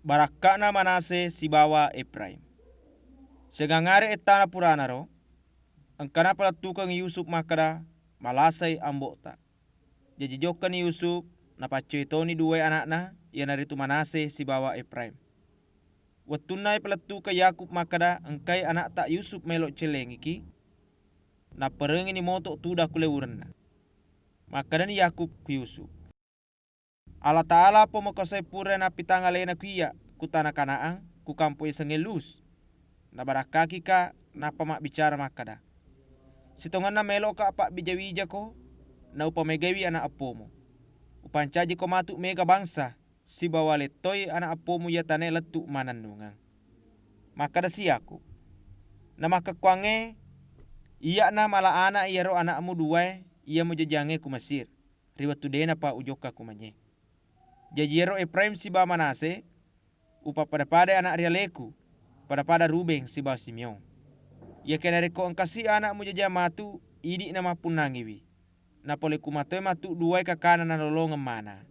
barakana Manase sibawa Efraim. Segangare etana purana ro, angkana pala tukang Yusuf makada malasay ambota. Jajijokan ni Yusuf napacoitoni dua anakna yang naritu Manase sibawa Efraim. Watunay palatu ka Yakub makada angkay anak tak Yusuf melok celeng iki na perengi ni moto tuda kulewurenna. Makada ni Yakub ku Yusuf. Allah Ta'ala po makasay pura na pitangalena kuya kutana Kanaan ku kampo isangelus. Na barakaki ka na pamak bicara makada. Sitongan na melok ka pak bijawija ko na upamegawi anak apomo. Upancaji ko matu mega bangsa si bawale toy anak apomu ya tane letu manandungan. Maka da si Yakub. Na makakwange iya na mala anak iya ro anakmu dua iya mo jajange ku Mesir. Riwatu dena pa ujoka ku manye. Jajiro Efraim si ba Manase upa pada anak rialeku pada Ruben si ba Simeon. Ia kenare ko angkasi anakmu jaja matu idi na mapunangiwi. Na pole kumatoy matu dua kakana na lolongan mana.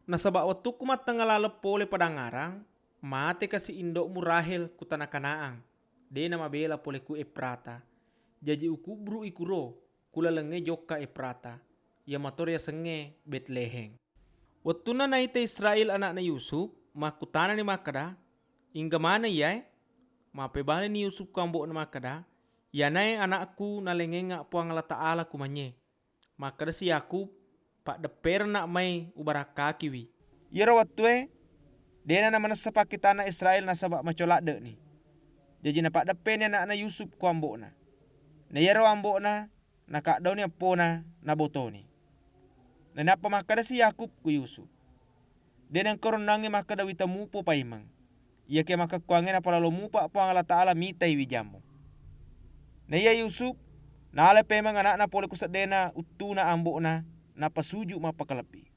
Nasaba waktu kumat tanggalalep pole pada ngarang, mate kasi indok murahel ku tanah Kanaang. De nama bela pole ku Efrata. Jadi ukubru ikuro, kula lenge joka Efrata. Ya motor ya senge Betlehem. Waktu na naite Israel anak na Yusuf, makutana ni makada, ingga mana ya? Mapebane ni Yusuf kambo na makada, ya nae anakku na lengenga puang Allah Ta'ala kumanye. Makada si Yakub, pak deper nak may ubarakakiwi. Yero watwe, dena na manasa pakitana Israel na sabak macolak de ni. Jadi na pak depen anak na Yusuf ku ambo na. Na yero ambo na kak daw ni apo na botoni. Na napa makada si Yakub ku Yusuf. Dena koron nangi makada wita mupo paimang. Ia ke makakuange na palalo mupa po ang Allah Ta'ala mitay wijamu. Na iya Yusuf, na ale pemang anak na pole kusat dena utuna ambo na napasuju mapakalapi.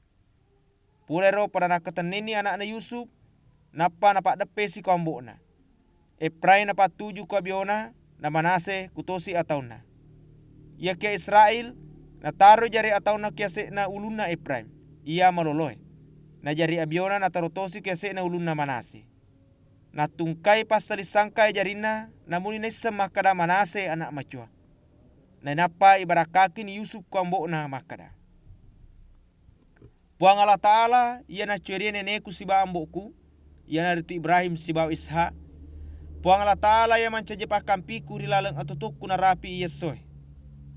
Pulero pada nakatan nini anak na Yusuf, napa napak depe si kambo na. Efraim napa tuju ko abiona, na Manase kutosi ataw na. Ia kia Israel, na taro jari ataw na kia se na ulun na Efraim, ia maloloy. Na jari abiona na tarotosi kia se na ulun na Manase. Na tungkai pasal disangkai jarina, namun inesa makada Manase anak macua. Na napa ibarakakin Yusuf kambo na makada. Puang Allah Ta'ala, ia na cueria neneku si ba amboku, ia na ritu Ibrahim si ba Ishak. Puang Allah Ta'ala ia mancaje pakampiku rilaleng atutukku na rapi ia soy.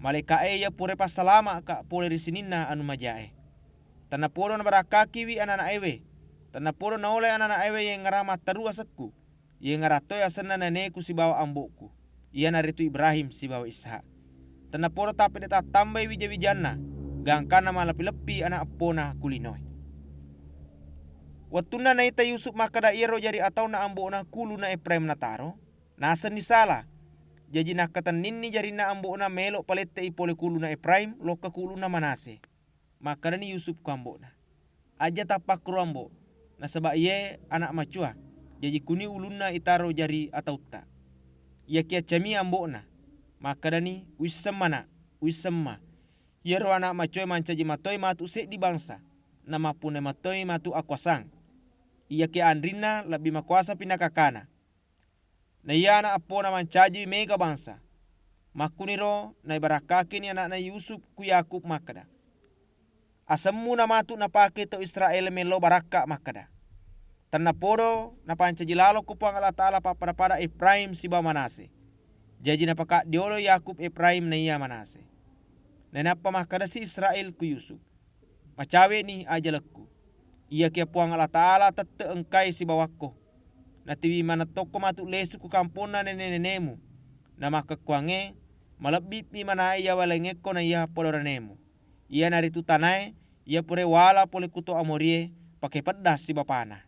Maleka ia pure pasalama ka pole risinina anu majae. Tanah poro na barakaki wi anak ewe. Tanah poro na oleh anak ewe yang ngarama taru asatku. Ia ngaratoy asana neneku si bawa amboku. Ia na ritu Ibrahim si bawa Ishak. Tanah poro tapi deta tambai wija-wijana. Gangkana malapi-lepi anak apona kulinoy. Watuna na ita Yusuf makada iro jari atau na ambo na kulu na Efraim na taro. Nasan ni salah. Jadi nakatan nini jari na ambo na melo palete ipole kulu na Efraim loka kulu na Manase. Makada ni Yusuf kambo na. Aja tapak ambo. Na sabak ye anak macua. Jadi kuni ulun na itaro jari atau ta. Ia kia cami ambo na. Makada ni wisemana. Yero anak macoy mancaji matoy matu se di bangsa. Nama pune matoy matu akwasang. Ia ke andrina lebih makuasa pinakakana. Na iya anak apo na mancaji mega bangsa. Makuniro na ibarakaki ni anak na Yusuf ku Yakub makada. Asamu na matu na pake to Israel melo baraka makada. Tanna poro na pancaji lalo ku puang Allah Ta'ala pada Efraim si ba Manase. Jadi na paka diolo Yakub Efraim na iya Manase. Nenapa makada si Israel ku Yusuf. Macawe ni ajalakku. Ia kia puang Allah Ta'ala tete engkai si bawakko. Na tiwi mana toko matu lesu ku kampona nenemu. Na makakuange malabip ni mana iya walengeko na iya podoranemu. Ia naritu tanai ia pure wala pole kuto amorie pakai pedas si bapana.